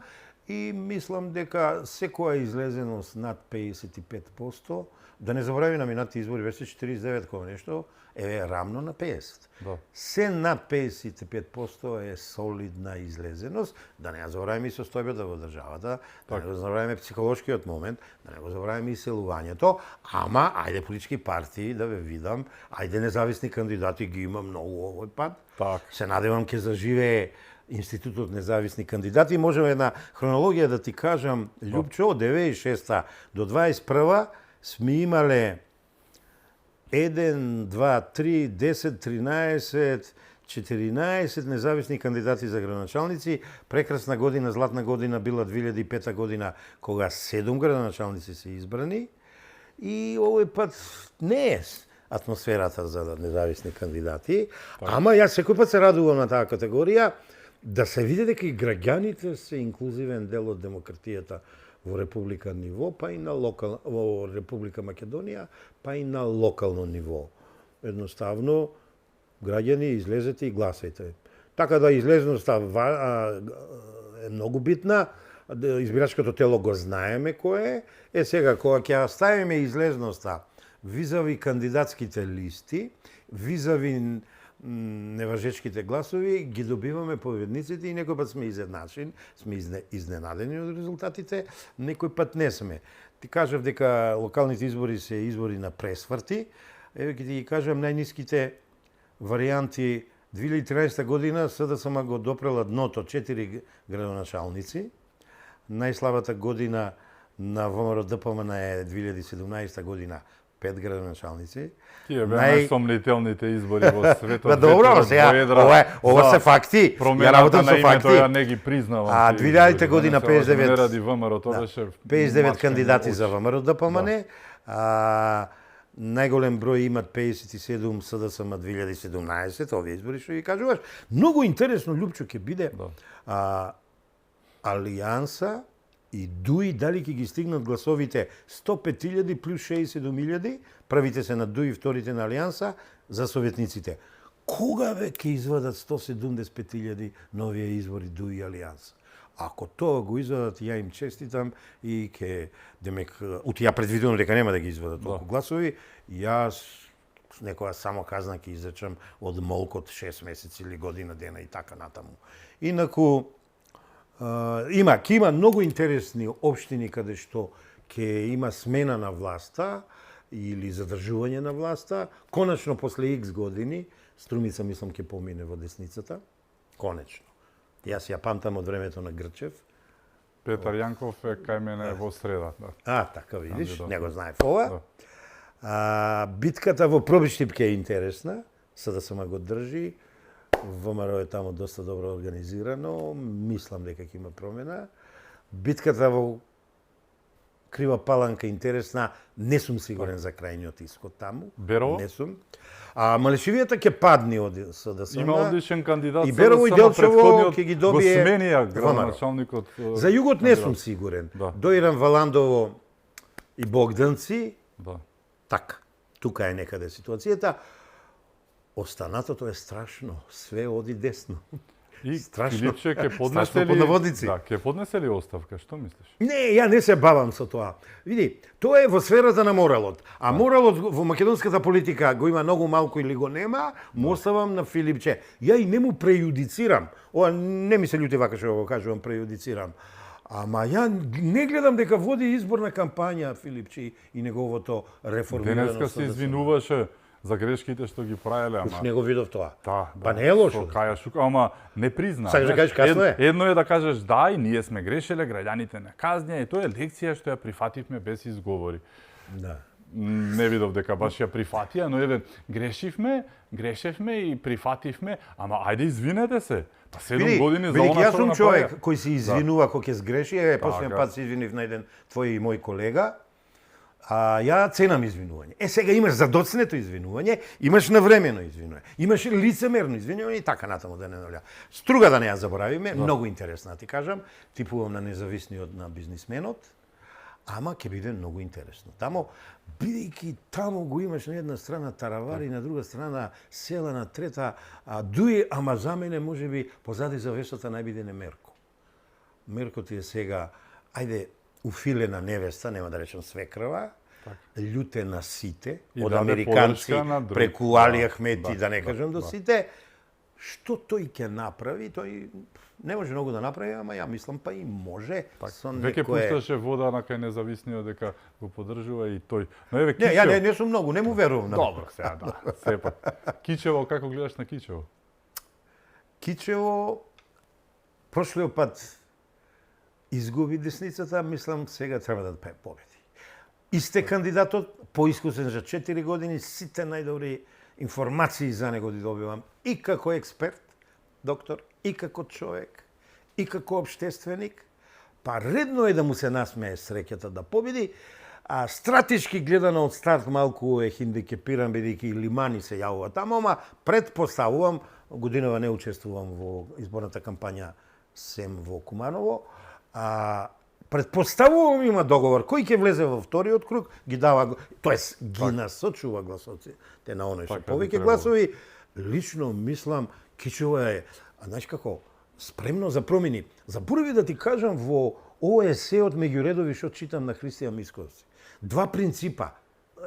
И мислам дека секоја излезеност над 55%, да не заборави на минатите избори, беше 49 кој нешто, е рамно на 50. Да. Се над 55% е солидна излезеност, да не ја забораваме и состојбата во државата, да не го забораваме психолошкиот момент, да не го забораваме и селувањето, ама ајде политички партии да ве видам, ајде независни кандидати ги има многу овој пат. Так. Се надевам ќе заживее Институтот независни кандидати. Можем една хронологија да ти кажам, Љупчо, од 96 до 21 сме имале 1, 2, 3, 10, 13, 14 независни кандидати за градоначалници. Прекрасна година, златна година била 2005 година, кога 7 градоначалници се избрани. И овој пат не е атмосферата за независни кандидати, ама јас секој пат се радувам на таа категорија, да се види дека и граѓаните се инклузивен дел од демократијата во република ниво, па и на во Република Македонија, па и на локално ниво. Едноставно, граѓани, излезете и гласајте. Така да излезноста е многу битна, избирачкото тело го знаеме кој е. Сега, кога ќе ставиме излезноста визави кандидатските листи, визави неважечките гласови, ги добиваме победниците и некој пат сме изедначени, сме изненадени од резултатите, некој пат не сме. Ти кажав дека локалните избори се избори на пресврти. Еве ќе ти ги кажам најниските варијанти. 2013 година СДСМ го допрела дното 4 градоначалници. Најслабата година на ВМРО ДПМН е 2017 година 5 градоначалници. Тие беа најсомнителните избори во светот. Ба добро, сега ова се факти. Ја работам со факти. Ја не ги признавам. 2000 година 59. Не ради ВМРО, тоа беше 59 кандидати за ВМРО ДПМН. Најголем број имат 57 СДСМ 2017, овие избори што ги кажуваш. Многу интересно, Лјупчо, ќе биде Алијанса и ДУИ, дали ќе ги стигнат гласовите 105.000 плюс 67.000, првите се на ДУИ, вторите на Алијанса, за советниците. Кога ве ќе извадат 175.000 на овие избори ДУИ и Алијанса? Ако тоа го извадат, ја им честитам и ќе, демек, ја предвидувам дека нема да ги извадат толку гласови, јас некоја само казна ќе изречам од молкот 6 месеци или година дена и така натаму. Инаку, ќе има многу интересни општини каде што ќе има смена на власта или задржување на власта. Конечно, после X години, Струмица, мислам, ќе помине во десницата. Конечно. Јас ја памтам од времето на Грчев. Петар Јанков е кај мене во среда. Така видиш, не го знаев ова. Битката во Пробиштип е интересна, СДСМ го држи. ВМРО е таму доста добро организирано, мислам дека ќе има промена. Битката во Крива Паланка интересна, не сум сигурен за крајниот исход таму. Берово? Не сум. Малешивијата ќе падне од СДСМ. Има одличен кандидат. И Берово и Делчево ќе ги добие. Го сменија градоначалникот. За југот не сум сигурен. Доиран Валандово и Богданци. Така, тука е некаде ситуацијата. Останатото е страшно, све оди десно. И страшно. Филипче ќе поднесе ли? Да, ќе поднесе ли оставка? Што мислиш? Не, ја не се бавам со тоа. Види, тоа е во сферата на моралот. А моралот во македонската политика го има многу малку или го нема, му оставам на Филипче. Ја и не му прејудицирам. Ова не ми се љути вака што го кажувам, прејудицирам. Ама ја не гледам дека води изборна кампања Филипче и неговото реформирано. Денеска се извинуваше за грешките што ги правеле, ама не го видов тоа. Да, па не е лошо. Каја Шука, ама не призна. Сакаш да кажеш касно е? Едно е да кажеш да, и ние сме грешеле, граѓаните не казња, и тоа е лекција што ја прифативме без изговори. Да. Не видов дека баш ја прифатија, но еве грешевме и прифативме, ама ајде извинете се. Па 7 години за она што направи. Јас сум човек кој се извинува кога ќе сгреши, последен пат се извинив на еден твој и мој колега. Ја ценам извинување. Сега имаш задоцнето извинување, имаш навремено извинување, имаш лицемерно извинување и така натаму да не навлија. Струга да не ја заборавиме, многу интересна, ти кажам, типувам на независниот на бизнисменот, ама ќе биде многу интересно. Тамо, бидејќи таму го имаш на една страна Таравари, на друга страна села, на трета Дуи, ама за мене можеби позади завесата најбиде не Мерко. Мерко ти е сега, ајде, уфилена невеста, нема да речем свекрва, љутена сите, од американци, преку Али Ахмети, да не кажем до сите, што тој ќе направи, тој не може многу да направи, ама ја мислам па и може. Веќе пушташе вода на кај независниот дека го поддржува и тој. Но еве Кичево. Не, ја не сум многу, не му верувам. Добро, сега да, сепак. Кичево, како гледаш на Кичево? Кичево прошлиот пат изгуби десницата, мислам сега треба да победи. Исте кандидатот, поискусен за 4 години, сите најдобри информации за него ги добивам и како експерт, доктор, и како човек, и како обштественик, па редно е да му се насмее среќата да победи, а стратешки гледано од старт малку е хиндикепиран, бидејќи Лимани се јавува таму, ама предпоставувам, годинава не учествувам во изборната кампања сем во Куманово, предпоставувам има договор, кој ќе влезе во вториот круг, ги дава, тоест ги насочува гласоците на оној што повеќе гласови. Лично мислам, Кичова е, знаеш како, спремно за промени. Заборави да ти кажам, во ова есеот меѓу редови што читам на Христијан Мицковски. Два принципа.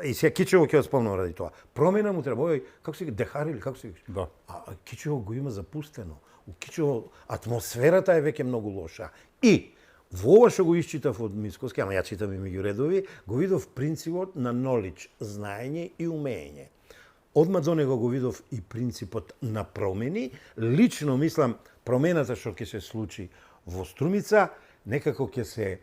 И сега Кичево ќе го спомнам ради тоа. Промена му треба, како се Дехар или како се вика? Да. А Кичево го има запустено. У Кичево атмосферата е веќе многу лоша. И во ова што го исчитав од Мицковски, ама ја читам и меѓу редови, го видов принципот на knowledge, знаење и умење. Одма до него го видов и принципот на промени. Лично мислам, промената што ќе се случи во Струмица, некако ќе се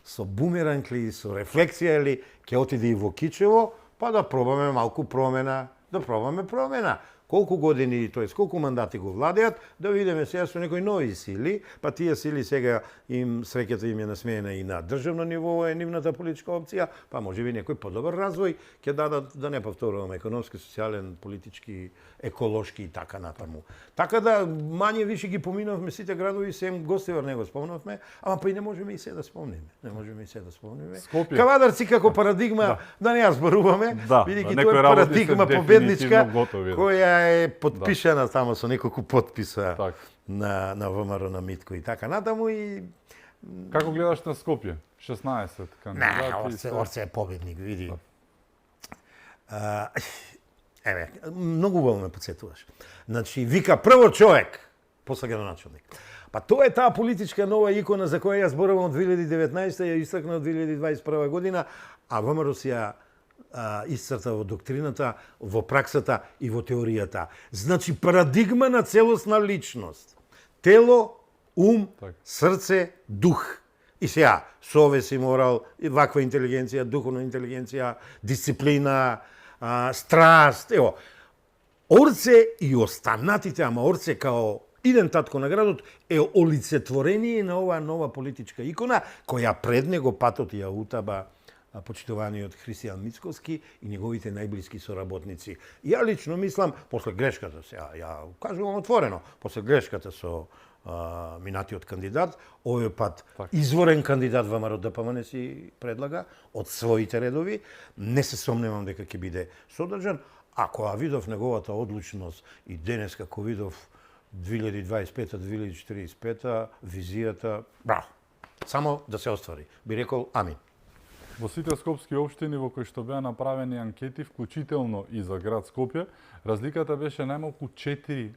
со бумеранг или со рефлексија или ќе отиде и во Кичево, па да пробаме малку промена, да пробаме промена. Колку години, тоест колку мандати го владеат, да видиме сега со некои нови сили, па тие сили сега им среќата им е насмеена и на државно ниво е нивната политичка опција, па можеби некој подобар развој ќе дадат, да не повторуваме, економски, социјален, политички, еколошки и така натаму. Така да мање више ги поминавме сите градови, сем Гостивар не го спомнавме, ама па и не можеме и се да спомниме. Не можеме и се да спомниме. Скопје. Кавадарци како парадигма, да не ја зборуваме, бидејќи тоа е парадигма победничка која е подпишана само со неколку подписа на ВМРО на Митко и така натаму и како гледаш на Скопје? 16 кандидати. Орце е победник, види. Еве, многу убаво ме подсетуваш. Значи, вика прво човек, после градоначалник. Па тоа е таа политичка нова икона за која ја зборувам од 2019 ја истакна од 2021 година, а ВМРО си ја исцрта во доктрината, во праксата и во теоријата. Значи, парадигма на целосна личност. Тело, ум, срце, дух. И сега, совест и морал, и ваква интелигенција, духовна интелигенција, дисциплина, страст, ево. Орце и останатите, ама Орце као иден татко на градот, е олицетворение на оваа нова политичка икона, која пред него патот ја утаба почитуваниот Христијан Мицковски и неговите најблиски соработници. Ја лично мислам, после грешката, сега ја кажувам отворено, после грешката со минатиот кандидат, овој пат изворен кандидат ВМРО ДПМН си предлага од своите редови, не се сомневам дека ќе биде содржан, ако ја видов неговата одлучност и денес како видов 2025-2045 визијата, браво, само да се оствари. Би рекол амин. Во сите скопски општини во кои што беа направени анкети, вклучително и за град Скопје, разликата беше најмалку 4:1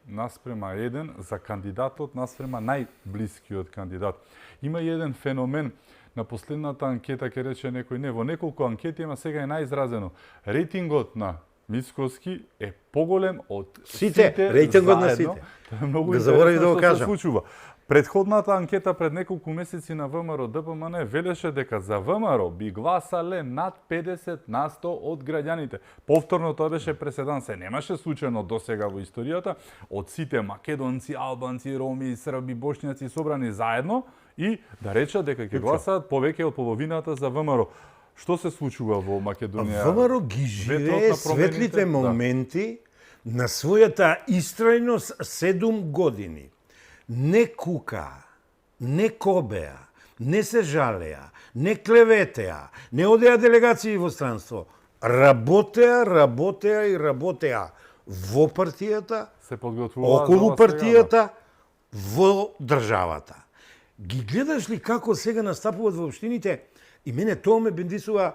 за кандидатот наспрема најблискиот кандидат. Има и еден феномен на последната анкета, ке рече некој, не, во неколку анкети, ама сега е најизразено. Рейтингот на Мицковски е поголем од сите рейтингот на сите. Тоа е многу интересно што се случува. Предходната анкета пред неколку месеци на ВМРО ДПМН велеше дека за ВМРО би гласале над 50% од граѓаните. Повторно тоа беше преседан, се немаше случајно досега во историјата, од сите македонци, албанци, роми, срби, бошњаци собрани заедно и да речат дека ќе гласаат повеќе од половината за ВМРО. Што се случува во Македонија? ВМРО ги живее светлите моменти на својата истрајност 7 години. Не кука, не кобеа, не се жалеа, не клеветеа, не одеа делегации во странство. Работеа и работеа во партијата, се подготвуваа околу партијата, во државата. Ги гледаш ли како сега настапуваат во општините? И мене тоа ме бендисува,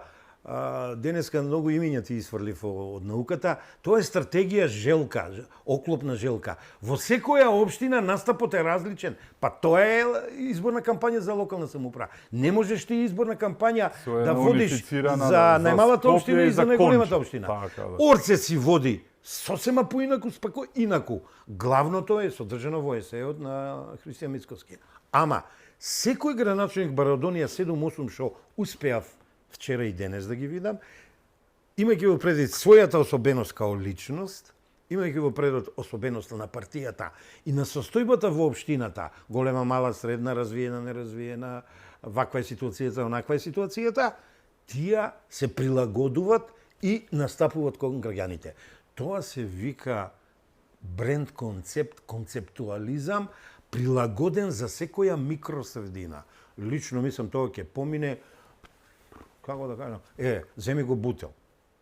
денеска многу имиња ти изфрлив од науката, тоа е стратегија Желка, оклопна Желка. Во секоја општина настапот е различен, па тоа е изборна кампања за локална самоуправа. Не можеш ти изборна кампања да водиш за најмалата општина и за најголемата општина. Орце си води сосема поинаку, спако инаку. Главното е содржано во есеот на Христијан Мицковски. Ама, секој градоначалник Барадонија 7-8 што успеав вчера и денес да ги видам, имајќи во предвид својата особеност као личност, имајќи во предот особеноста на партијата и на состојбата во општината, голема, мала, средна, развиена, неразвиена, ваква е ситуацијата, онаква е ситуацијата, тие се прилагодуваат и настапуваат кон граѓаните. Тоа се вика бренд концепт, концептуализам, прилагоден за секоја микросредина. Лично мислам тоа ќе помине, како да кажам, земи го Бутел.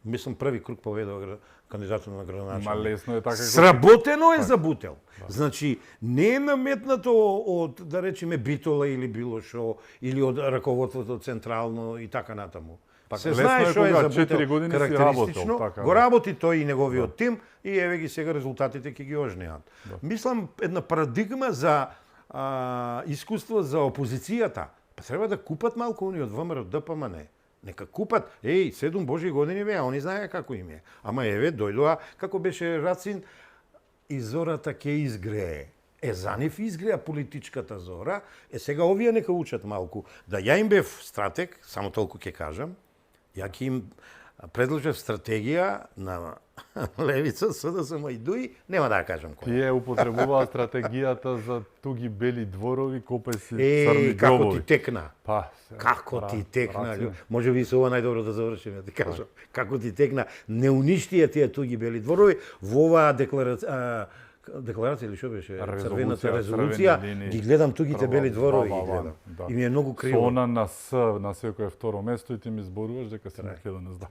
Мислам први круг победува кандидатот на градоначелник. Ма лесно е така. Сработено е за Бутел. Значи, не е наметнато од, да речеме, Битола или било шо, или од раководството централно и така натаму. Се знае што е за Бутел карактеристично, го работи тој и неговиот тим и еве ги сега резултатите ќе ги ожнеат. Мислам, една парадигма за искуство за опозицијата. Па треба да купат малку они од ВМРО, ДПМН. Нека купат, 7 Божи години беа, они знае како им е. Ама еве, дојдоа, како беше Рацин, и зората ќе изгрее. За нив изгреа политичката зора, сега овие нека учат малку. Да ја им бев стратег, само толку ќе кажам, ја ќе им предложив стратегија на Левица, СДСМ и ДУИ, нема да ја кажам која. Тие употребуваа стратегијата за туги бели дворови, копеси, црни како ѓобови. ти текна? Па, Како ти текна? Може би со ова најдобро да завршиме, ти кажам. Како ти текна? Не уништија тие туги бели дворови во оваа декларација или што беше? Црвената резолуција, ги гледам тугите бели дворови, ги гледам. И ми е многу криво. Со она на С, на секое второ место и ти ми зборуваш дека си Македонец, да.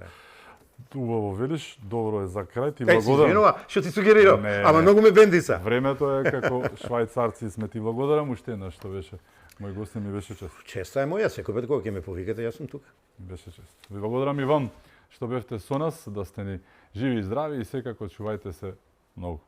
Убаво велиш, добро е за крај, ти благодарам. Извинува, што ти сугерирав, ама многу ме бендиса. Времето е како швајцарци сме, ти благодарам уште еднаш што беше. Мој гост ми беше чест. Честа е моја, секој пат кога ќе ме повикате, јас сум тука. Беше чест. Ви благодарам и вам што бевте со нас, да сте ни живи и здрави и секако чувајте се многу.